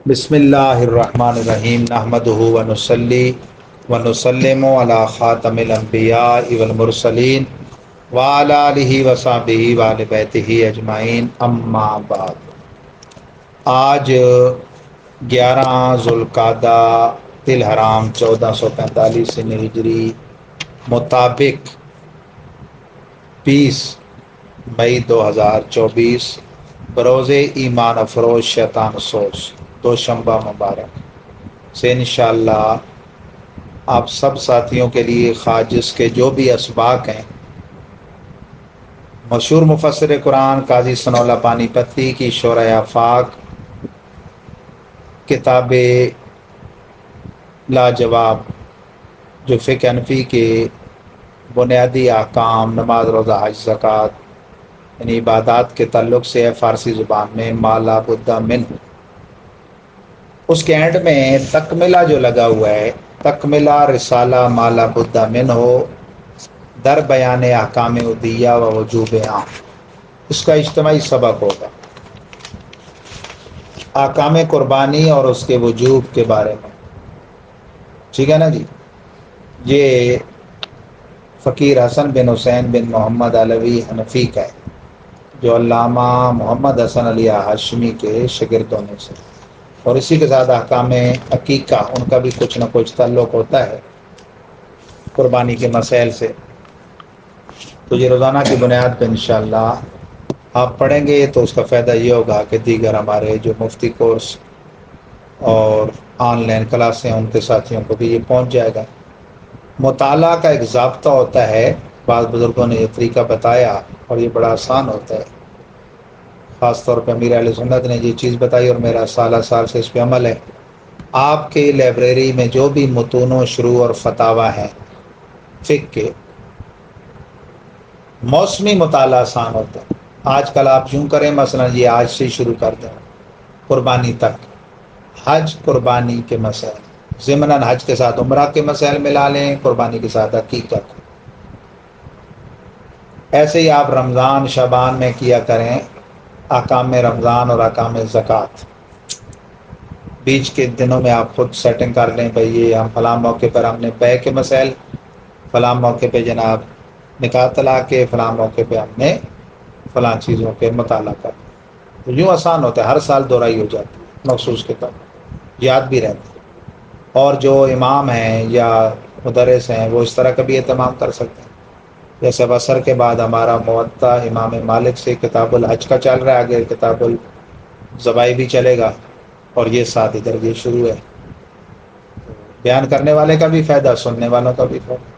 بسم اللہ الرحمن الرحیم نحمدہ ونصلی ونسلم علی خاتم الانبیاء والمرسلین وعلی آلہ وصحبہ وآل بیتہ اجمعین اما بعد۔ آج 11 ذوالقعدہ الحرام 1445 ہجری مطابق 20 مئی 2024 بروز ایمان افروز شیطان سوز دوشنبہ مبارک سے انشاءاللہ آپ سب ساتھیوں کے لیے خواجس کے جو بھی اسباق ہیں، مشہور مفسر قرآن قاضی ثناء اللہ پانی پتی کی شورۂ آفاق کتاب لاجواب جو فقہ حنفی کے بنیادی احکام نماز روزہ حج زکوٰۃ یعنی عبادات کے تعلق سے ہے، فارسی زبان میں ما لا بد من، اس کے اینڈ میں تکملہ جو لگا ہوا ہے، تکملہ رسالہ ما لا بد من ہو در بیان احکام عدیہ و وجوب عام، اس کا اجتماعی سبق ہوگا احکام قربانی اور اس کے وجوب کے بارے میں، ٹھیک ہے نا جی۔ یہ فقیر حسن بن حسین بن محمد علوی حنفی کا ہے، جو علامہ محمد حسن علی ہاشمی کے شاگردوں میں سے، اور اسی کے ساتھ احکام عقیقہ ان کا بھی کچھ نہ کچھ تعلق ہوتا ہے قربانی کے مسائل سے۔ تو یہ روزانہ کی بنیاد پہ انشاءاللہ آپ پڑھیں گے تو اس کا فائدہ یہ ہوگا کہ دیگر ہمارے جو مفتی کورس اور آن لائن کلاسیں ان کے ساتھیوں کو بھی یہ پہنچ جائے گا۔ مطالعہ کا ایک ضابطہ ہوتا ہے، بعض بزرگوں نے یہ طریقہ بتایا اور یہ بڑا آسان ہوتا ہے، خاص طور پہ امیر اہل سنت نے یہ چیز بتائی اور میرا سالہ سال سے اس پہ عمل ہے۔ آپ کے لائبریری میں جو بھی متون و شروح اور فتاوی ہیں فقہ کے، موسمی مطالعہ آسان ہوتا ہے۔ آج کل آپ یوں کریں، مثلا یہ آج سے شروع کر دیں قربانی تک، حج قربانی کے مسائل ضمناً حج کے ساتھ عمرہ کے مسائل ملا لیں، قربانی کے ساتھ عقیقت۔ ایسے ہی آپ رمضان شعبان میں کیا کریں احکام رمضان اور احکام زکوٰۃ، بیچ کے دنوں میں آپ خود سیٹنگ کر لیں، بھئی یہ ہم فلاں موقع پر ہم نے بیع کے مسائل، فلاں موقع پہ جناب نکاح طلاق کے، فلاں موقع پہ ہم نے فلاں چیزوں کے مطالعہ کر، تو یوں آسان ہوتا ہے، ہر سال دہرائی ہو جاتی ہے مخصوص کتاب، یاد بھی رہتی ہے۔ اور جو امام ہیں یا مدرس ہیں وہ اس طرح کا بھی اہتمام کر سکتے ہیں، جیسے عصر کے بعد ہمارا موطا امام مالک سے کتاب الحج کا چل رہا ہے، آگے کتاب الذبائح بھی چلے گا، اور یہ ساتھ ادھر یہ شروع ہے، بیان کرنے والے کا بھی فائدہ، سننے والوں کا بھی فائدہ۔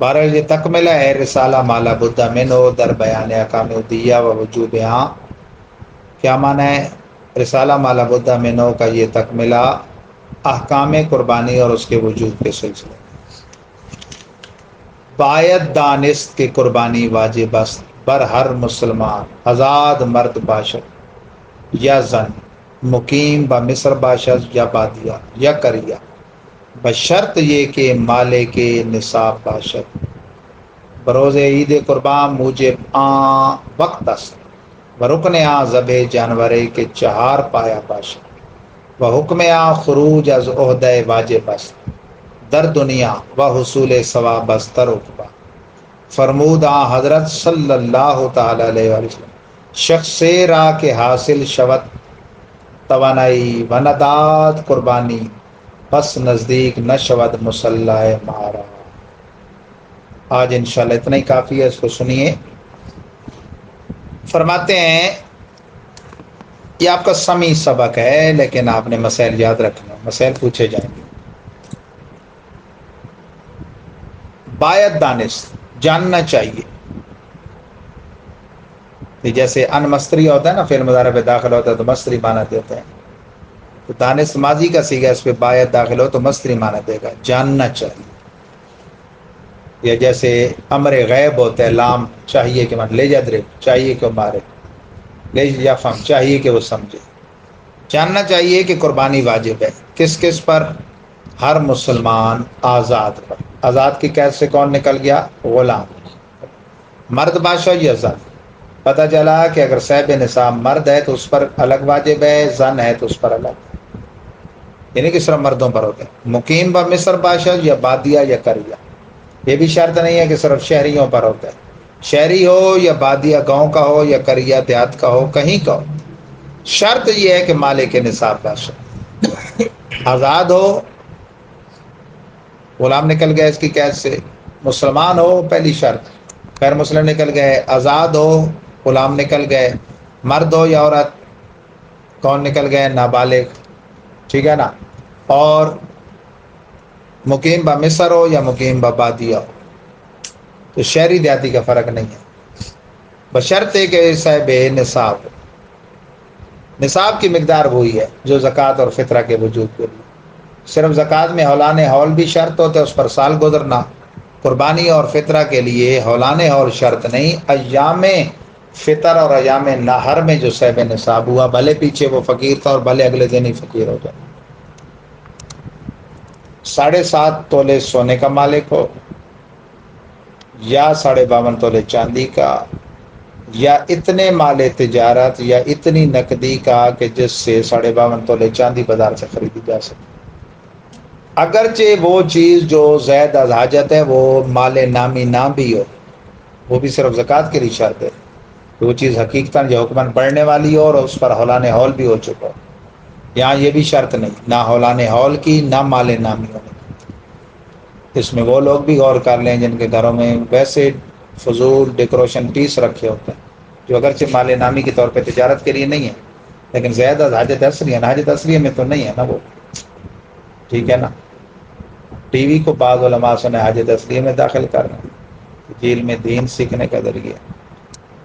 بہرحال یہ تکملہ ہے رسالہ ما لا بد منہ در بیان احکام عدیہ و وجوب عام۔ کیا معنی ہے رسالہ ما لا بد منہ کا؟ یہ تکملہ احکام قربانی اور اس کے وجوب کے سلسلے۔ باید دانست کے قربانی واجب است بر ہر مسلمان، آزاد مرد باشد یا زن، مقیم با مصر باشد یا بادیہ یا کریہ، بشرط یہ کہ مالے کے نصاب باشد۔ بروز عید قربان موجب آن وقت است و رکن آن ذبح جانورے کے 4 پایا باشد و حکم آن خروج از عہدہ واجب است در دنیا و حصول ثواب است در عقبہ۔ فرمود آن حضرت صلی اللہ تعالی علیہ وسلم، شخص را کے حاصل شود توانائی و نداد قربانی، پس نزدیک نہ شود مصلح مارا۔ آج انشاءاللہ اتنا ہی کافی ہے، اس کو سنیے۔ فرماتے ہیں یہ آپ کا سمیع سبق ہے، لیکن آپ نے مسائل یاد رکھنا، مسائل پوچھے جائیں گے۔ باید دانست، جاننا چاہیے، جیسے ان مصدری ہوتا ہے نا، فعل مضارع پہ داخل ہوتا ہے تو مصدری معنی دیتے ہیں، تو دانست ماضی کا صیغہ، اس پہ باید داخل ہو تو مصدری معنی دے گا، جاننا چاہیے۔ یا جیسے امر غیب ہوتا ہے، لام چاہیے کہ لے جا درے، چاہیے کہ مارے، لے یا فہم چاہیے کہ وہ سمجھے۔ جاننا چاہیے کہ قربانی واجب ہے، کس کس پر؟ ہر مسلمان آزاد پر۔ آزاد کی قید سے کون نکل گیا؟ غلام، مرد بادشاہ یا زن۔ پتہ چلا کہ اگر صاحب نصاب مرد ہے تو اس پر الگ واجب ہے، زن ہے تو اس پر الگ، یعنی کہ صرف مردوں پر ہوتے ہیں۔ مقیم با مصر باشد یا بادیہ یا قریہ، یہ بھی شرط نہیں ہے کہ صرف شہریوں پر ہوتا ہے، شہری ہو یا بادیہ گاؤں کا ہو یا قریہ دیہات کا ہو، کہیں کا ہو، شرط یہ ہے کہ مالک نصاب باشد، آزاد ہو، غلام نکل گئے اس کی قید سے، مسلمان ہو پہلی شرط، غیر مسلم نکل گئے، آزاد ہو، غلام نکل گئے، مرد ہو یا عورت، کون نکل گئے؟ نابالغ، ٹھیک ہے نا، اور مقیم با مصر ہو یا مقیم با بادیہ ہو، تو شہری دیہاتی کا فرق نہیں ہے، بشرطے کہ صاحب نصاب ہو۔ نصاب کی مقدار وہی ہے جو زکوٰۃ اور فطرہ کے وجود کے لیے، صرف زکوٰۃ میں ہولان ہول بھی شرط ہوتے ہے، اس پر سال گزرنا، قربانی اور فطرہ کے لیے ہولان ہول شرط نہیں، ایام فطر اور ایام نہر میں جو صاحب نصاب ہوا، بھلے پیچھے وہ فقیر تھا اور بھلے اگلے دن ہی فقیر ہو جائے، 7.5 تولے سونے کا مالک ہو یا 52.5 تولے چاندی کا، یا اتنے مال تجارت یا اتنی نقدی کا کہ جس سے 52.5 تولے چاندی بازار سے خریدی جا سکے، اگرچہ وہ چیز جو زید از حاجت ہے وہ مال نامی نہ بھی ہو، وہ بھی صرف زکوٰۃ کے لیے شرط ہے کہ وہ چیز حقیقتاً یا حکماً بڑھنے والی ہو اور اس پر ہولان ہول بھی ہو چکا ہو، یہاں یہ بھی شرط نہیں، نہ ہولان ہول کی نہ مال نامی ہونے کی۔ اس میں وہ لوگ بھی غور کر لیں جن کے گھروں میں ویسے فضول ڈیکوریشن پیس رکھے ہوتے ہیں جو اگرچہ مال نامی کے طور پہ تجارت کے لیے نہیں ہے لیکن زیادہ حاجت اصلی ہے، حاجت اصلی میں تو نہیں ہے نا وہ، ٹھیک ہے نا۔ ٹی وی کو بعض علماء سے حاجت اصلی میں داخل کرنا، جیل میں دین سیکھنے کا ذریعہ،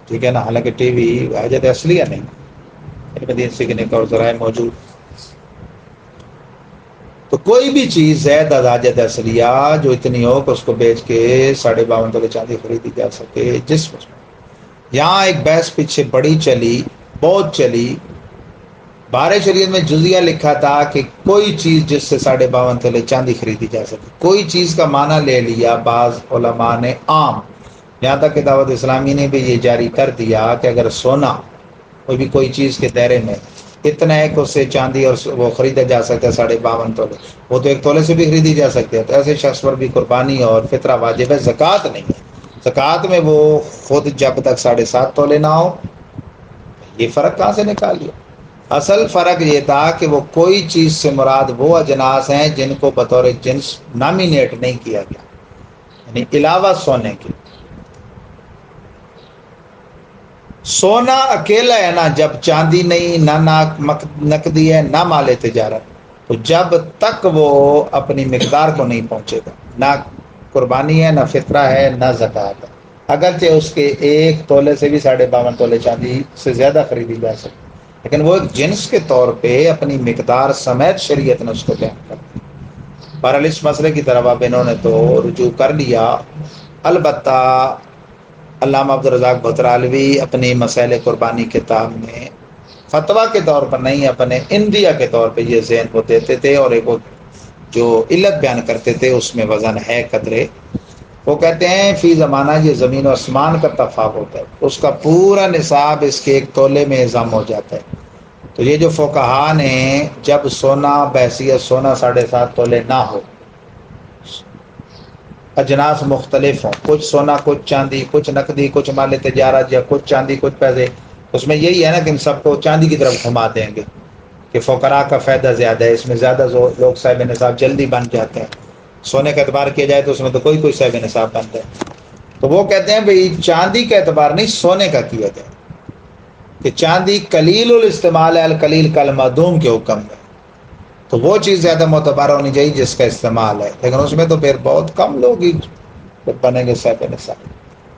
ٹھیک ہے نا، حالانکہ ٹی وی حاجت اصلیہ نہیں، علم دین سیکھنے کا اور ذرائع موجود۔ تو کوئی بھی چیز زید از حاجت اصلیہ جو اتنی ہو کہ اس کو بیچ کے 52.5 تولے چاندی خریدی جا سکے، جس میں یہاں ایک بحث پیچھے بڑی چلی، بہت چلی، بارہ شریعت میں جزیہ لکھا تھا کہ کوئی چیز جس سے 52.5 تولے چاندی خریدی جا سکے، کوئی چیز کا معنی لے لیا بعض علماء نے عام، یہاں تک کہ دعوت اسلامی نے بھی یہ جاری کر دیا کہ اگر سونا کوئی بھی کوئی چیز کے دائرے میں اتنا ہے کہ اس سے چاندی اور وہ خریدا جا سکتا ہے 52.5 تولے، وہ تو 1 تولے سے بھی خریدی جا سکتی ہے، تو ایسے شخص پر بھی قربانی اور فطرہ واجب ہے، زکوٰۃ نہیں ہے۔ زکوٰۃ میں وہ خود جب تک 7.5 تولے نہ ہو، یہ فرق کہاں سے نکال لیا؟ اصل فرق یہ تھا کہ وہ کوئی چیز سے مراد وہ اجناس ہیں جن کو بطور جنس نامینیٹ نہیں کیا گیا، یعنی علاوہ سونے کے۔ سونا اکیلا ہے نا، جب چاندی نہیں، نہ نقدی ہے، نہ مال تجارت، تو جب تک وہ اپنی مقدار کو نہیں پہنچے گا، نہ قربانی ہے، نہ فطرہ ہے، نہ زکوٰۃ ہے، اگرچہ اس کے 1 تولے سے بھی 52.5 تولے چاندی سے زیادہ خریدی جا سکتی، لیکن وہ ایک جنس کے طور پہ اپنی مقدار سمیت شریعت نے اس کو بیان کر دیا۔ بہرحال اس مسئلے کی طرف اب انہوں نے تو رجوع کر لیا، البتہ علامہ عبدالرزاق بھترالوی اپنی مسائل قربانی کتاب میں فتویٰ کے طور پر نہیں، اپنے اندیہ کے طور پہ یہ ذہن کو دیتے تھے، اور ایک جو علت بیان کرتے تھے اس میں وزن ہے قدرے، وہ کہتے ہیں فی زمانہ یہ زمین و آسمان کا تفاوت ہے، اس کا پورا نصاب اس کے 1 تولے میں اضم ہو جاتا ہے۔ تو یہ جو فقہا نے جب سونا بحیثیت سونا 7.5 تولے نہ ہو، اجناس مختلف ہوں، کچھ سونا کچھ چاندی، کچھ نقدی کچھ مال تجارت، یا کچھ چاندی کچھ پیسے، اس میں یہی ہے نا کہ ان سب کو چاندی کی طرف گھما دیں گے کہ فقراء کا فائدہ زیادہ ہے، اس میں زیادہ لوگ صاحب نصاب جلدی بن جاتے ہیں، سونے کا اعتبار کیا جائے تو اس میں تو کوئی صاحب نصاب بنتا ہے۔ تو وہ کہتے ہیں بھئی چاندی کا اعتبار نہیں، سونے کا کیا جائے کہ چاندی قلیل الاستعمال ہے، القلیل کالمعدوم کے حکم میں، تو وہ چیز زیادہ معتبر ہونی چاہیے جس کا استعمال ہے، لیکن اس میں تو پھر بہت کم لوگ ہی بنیں گے صاحب نصاب،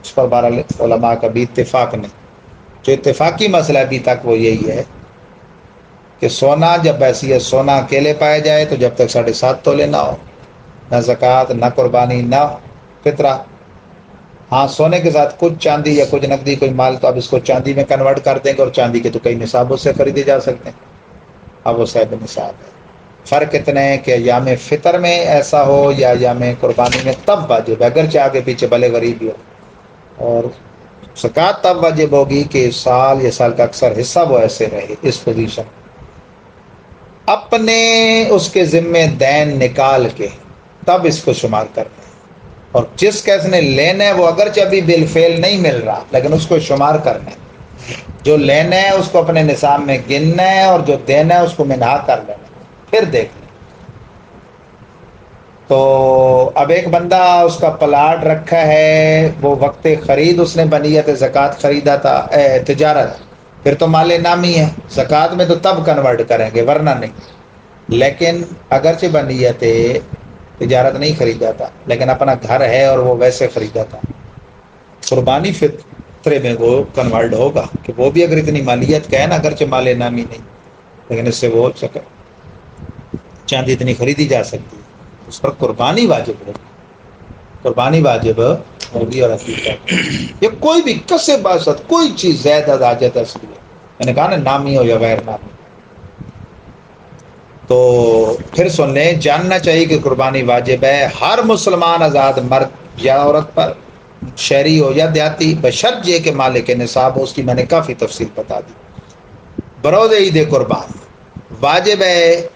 اس پر بہرحال علماء کا بھی اتفاق نہیں۔ جو اتفاقی مسئلہ ابھی تک وہ یہی ہے کہ سونا جب حیثیت سونا اکیلے پایا جائے تو جب تک 7.5 تولے نہ ہو، نہ زکوٰۃ، نہ قربانی، نہ فطرہ۔ ہاں سونے کے ساتھ کچھ چاندی یا کچھ نقدی کوئی مال، تو اب اس کو چاندی میں کنورٹ کر دیں گے، اور چاندی کے تو کئی نصابوں سے خریدے جا سکتے ہیں، اب وہ صاحب نصاب ہے۔ فرق اتنا ہے کہ ایام فطر میں ایسا ہو یا ایام قربانی میں تب واجب ہے، اگرچہ آگے پیچھے بھلے غریب ہی ہو، اور زکوٰۃ تب واجب ہوگی کہ سال یا سال کا اکثر حصہ وہ ایسے رہے اس پوزیشن، اپنے اس کے ذمے دین نکال کے تب اس کو شمار کرنا ہے، اور جس کا اس نے لینا ہے وہ اگرچہ ابھی بالفعل نہیں مل رہا لیکن اس کو شمار کرنا ہے، جو لینا ہے اس کو اپنے نصاب میں گننا ہے اور جو دینا ہے اس کو منہا کر لینا ہے، پھر دیکھ لیں۔ تو اب ایک بندہ اس کا پلاٹ رکھا ہے، وہ وقت خرید اس نے بنیت زکوٰۃ خریدا تھا تجارت، پھر تو مال نامی ہے، زکوٰۃ میں تو تب کنورٹ کریں گے ورنہ نہیں، لیکن اگرچہ بنیت تجارت نہیں خریدا تھا لیکن اپنا گھر ہے اور وہ ویسے خریدا تھا، قربانی فطرے میں وہ کنورٹ ہوگا کہ وہ بھی اگر اتنی مالیت کا ہے نا، اگرچہ مال نامی نہیں لیکن اس سے وہ چاندی اتنی خریدی جا سکتی ہے، اس پر قربانی واجب ہوگی، قربانی واجب ہوگی۔ اور حقیقت یہ کوئی بھی کسے باسط کوئی چیز زائد حاجت اصلی ہے، میں نے کہا نا نامی ہو یا غیر نامی۔ تو پھر سن لیں، جاننا چاہیے کہ قربانی واجب ہے ہر مسلمان آزاد مرد یا عورت پر، شہری ہو یا دیہاتی، بشرط یہ کہ مالک نصاب ہو، اس کی میں نے کافی تفصیل بتا دی۔ بروز عید قربان واجب ہے،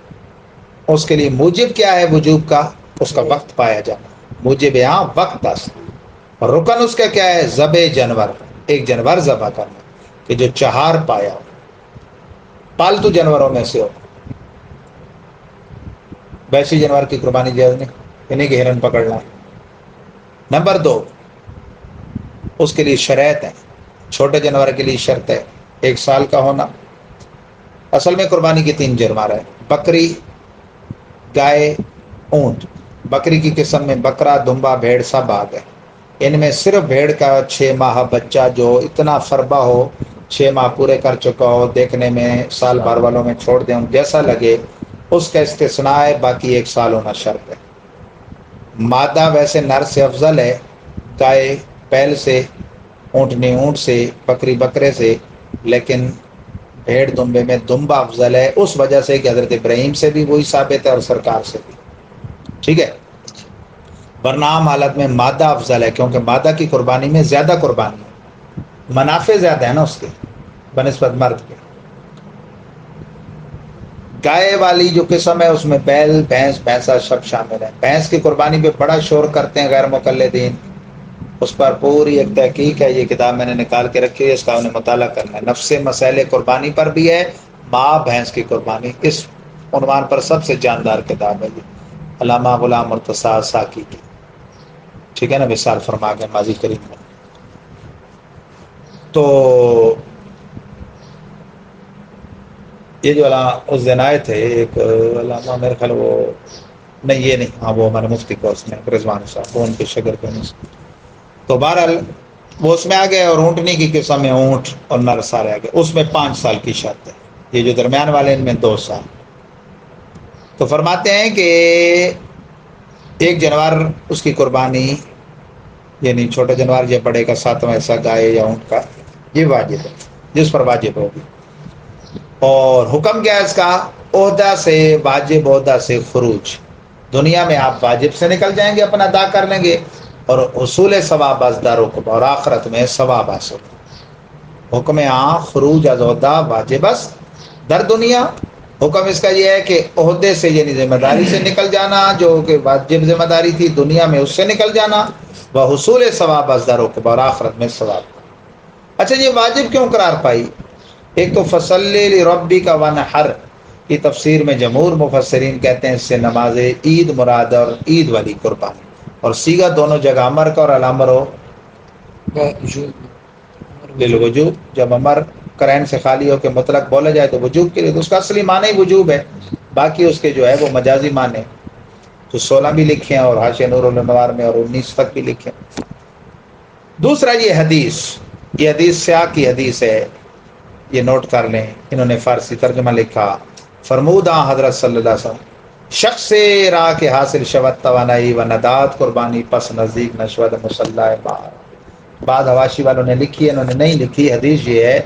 اس کے لیے موجب کیا ہے وجوب کا؟ اس کا وقت پایا جانا، موجب یہاں وقت اصل، اور رکن اس کا کیا ہے؟ ذبح جانور، ایک جانور ذبح کرنا کہ جو چہار پایا ہو، پالتو جانوروں میں سے ہو، ویسی جانور کی قربانی جائز نہیں، انہیں کہ ہرن پکڑنا۔ نمبر 2، اس کے لیے شرائط ہیں، چھوٹے جانور کے لیے شرط ہے 1 سال کا ہونا۔ اصل میں قربانی کی 3 جانور ہے، بکری، گائے، اونٹ۔ بکری کی قسم میں بکرا، دمبا، بھیڑ سب آ گئے، ان میں صرف بھیڑ کا 6 ماہ بچہ جو اتنا فربا ہو، 6 ماہ پورے کر چکا ہو، دیکھنے میں سال بھر والوں میں چھوڑ دیں جیسا لگے، اس کا استثناء ہے، باقی 1 سال ہونا شرط ہے۔ مادہ ویسے نر سے افضل ہے، گائے بیل سے، اونٹنی اونٹ سے، بکری بکرے سے، لیکن بھیڑ دمبے میں دمبا افضل ہے، اس وجہ سے کہ حضرت ابراہیم سے بھی وہی ثابت ہے اور سرکار سے بھی، ٹھیک ہے۔ ورنہ عام حالت میں مادہ افضل ہے، کیونکہ مادہ کی قربانی میں زیادہ قربانی ہے، منافع زیادہ ہے نا اس کے بنسبت مرد کے۔ گائے والی جو قسم ہے اس میں بیل، بھینس، بھینسا سب شامل ہیں۔ بھینس کی قربانی پہ بڑا شور کرتے ہیں غیر مقلدین، اس پر پوری ایک تحقیق ہے، یہ کتاب میں نے نکال کے رکھی ہے، اس کا انہیں مطالعہ کرنا ہے۔ نفس مسائل قربانی پر بھی ہے، ماں بھینس کی قربانی، اس عنوان پر سب سے جاندار کتاب ہے یہ، علامہ غلام مرتضیٰ ساکی کی، ٹھیک ہے نا، وصال فرما کے ماضی کریم میں۔ تو یہ جو علامہ اس دن آئے تھے ایک علامہ، میرے خیال وہ نہیں، یہ نہیں، ہاں وہ ہمارے مفتی کورس میں رضوان صاحب، وہ ان کے شاگرد ہیں۔ تو بہرحال وہ اس میں آ گئے، اور اونٹنی کی قسم میں اونٹ اور نر سارے آ گئے، اس میں 5 سال کی شرط ہے، یہ جو درمیان والے ان میں 2 سال۔ تو فرماتے ہیں کہ ایک جانور اس کی قربانی، یعنی چھوٹا جانور یہ بڑے کا 7واں حصہ گائے یا اونٹ کا، یہ واجب ہے، جس پر واجب ہوگی۔ اور حکم کیا ہے اس کا؟ عہدہ سے، واجب عہدہ سے خروج، دنیا میں آپ واجب سے نکل جائیں گے، اپنا ادا کر لیں گے، اور اصول ثواب ازدار حکم، اور آخرت میں ثواب حاصل۔ حکم عام خروج از عہدہ واجب است در دنیا، حکم اس کا یہ ہے کہ عہدے سے یعنی ذمہ داری سے نکل جانا، جو کہ واجب ذمہ داری تھی دنیا میں اس سے نکل جانا، وہ حصول ثواب ازدار حکم، اور آخرت میں ثواب۔ اچھا یہ واجب کیوں قرار پائی؟ ایک تو فصلی لربک وانحر کی تفسیر میں جمہور مفسرین کہتے ہیں اس سے نماز عید مراد اور عید والی قربانی، اور سیگا دونوں جگہ امر کا اور الامر ہو للوجوب، جب امر کرین سے خالی ہو کے مطلق بولا جائے تو وجوب کے لیے، تو اس کا اصلی معنی ہی وجوب ہے، باقی اس کے جو ہے وہ مجازی معنی، تو 16 بھی لکھے ہیں اور حاشیہ نور الانوار میں، اور 19 تک بھی لکھے۔ دوسرا یہ حدیث، یہ حدیث سیاق کی حدیث ہے، یہ نوٹ کر لیں، انہوں نے فارسی ترجمہ لکھا، فرمودہ حضرت صلی اللہ علیہ وسلم، شخص سے راہ کے حاصل شود توانائی و ندات قربانی پس نزدیک نشود مسلح بار۔ بعد حواشی والوں نے لکھی ہے، انہوں نے نہیں لکھی، حدیث یہ ہے،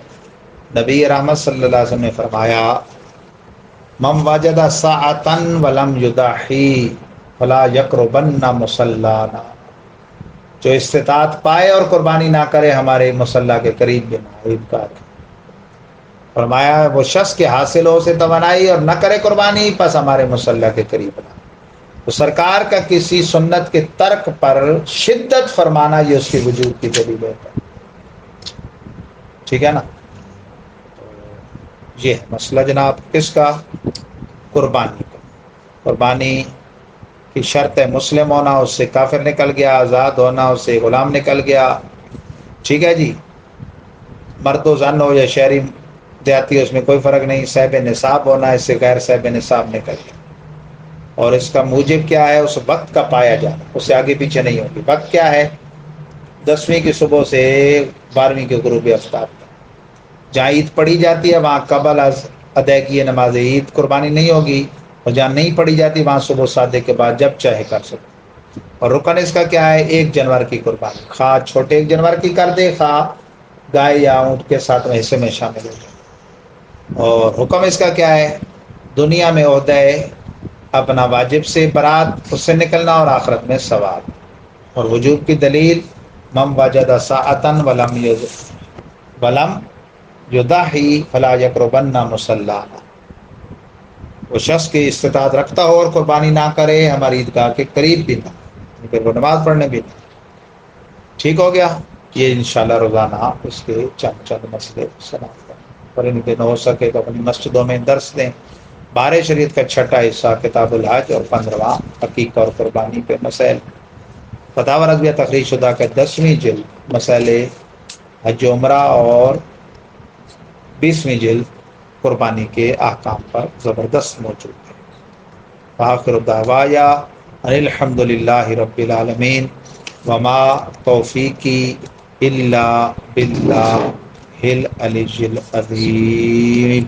نبی رحمت صلی اللہ علیہ وسلم نے فرمایا، من وجد ساعتن ولم یضحی فلا یقربن مصلانا، جو استطاعت پائے اور قربانی نہ کرے ہمارے مصلی کے قریب بھی نہ عیدگاہ کے۔ فرمایا وہ شخص کے حاصل ہو سے توانائی اور نہ کرے قربانی پس ہمارے مصلی کے قریب نہ۔ تو سرکار کا کسی سنت کے ترک پر شدت فرمانا یہ اس کی وجود کی دلیل ہے۔ ٹھیک ہے نا؟ یہ ہے مسئلہ جناب کس کا؟ قربانی کا۔ قربانی کی شرط ہے مسلم ہونا، اس سے کافر نکل گیا، آزاد ہونا، اس سے غلام نکل گیا۔ ٹھیک ہے جی، مرد و زن ہو یا شہری دیہاتی اس میں کوئی فرق نہیں، صاحب نصاب ہونا، اس سے غیر صاحب نصاب نکل گیا۔ اور اس کا موجب کیا ہے؟ اس وقت کا پایا جانا، اس سے آگے پیچھے نہیں ہوگی۔ وقت کیا ہے؟ 10ویں کی صبح سے 12ویں کے غروب آفتاب تک۔ جہاں عید پڑھی جاتی ہے وہاں قبل از ادائیگی نماز عید قربانی نہیں ہوگی، اور جہاں نہیں پڑھی جاتی وہاں صبح سادے کے بعد جب چاہے کر سکتے۔ اور رکن اس کا کیا ہے؟ 1 جانور کی قربانی، خواہ چھوٹے 1 جانور کی کر دے، خواہ گائے یا اونٹ کے 7ویں حصے میں شامل ہو جائے۔ اور حکم اس کا کیا ہے؟ دنیا میں عہدہ اپنا واجب سے برات اس سے نکلنا، اور آخرت میں ثواب۔ اور وجوب کی دلیل من وجد ساعتن ولم یضحی فلا یقربن مصلانا، وہ شخص کی استطاعت رکھتا ہو اور قربانی نہ کرے ہماری عیدگاہ کے قریب بھی نہ، پھر وہ نماز پڑھنے بھی نہ۔ ٹھیک ہو گیا؟ یہ انشاءاللہ روزانہ اس کے چند مسئلے سماعت کریں، اور ان دن ہو سکے تو اپنی مسجدوں میں درس دیں۔ بار شریعت کا 6واں حصہ کتاب الحج اور 15واں عقیقہ اور قربانی پہ مسائل، فتاوی رضویہ تخریج شدہ کے 10ویں جلد مسائل حج و عمرہ، اور 20ویں جلد قربانی کے احکام پر زبردست موجود ہے۔ وآخر دعوایا ان الحمد للہ رب العالمین وما توفیقی الا باللہ العلی العظیم۔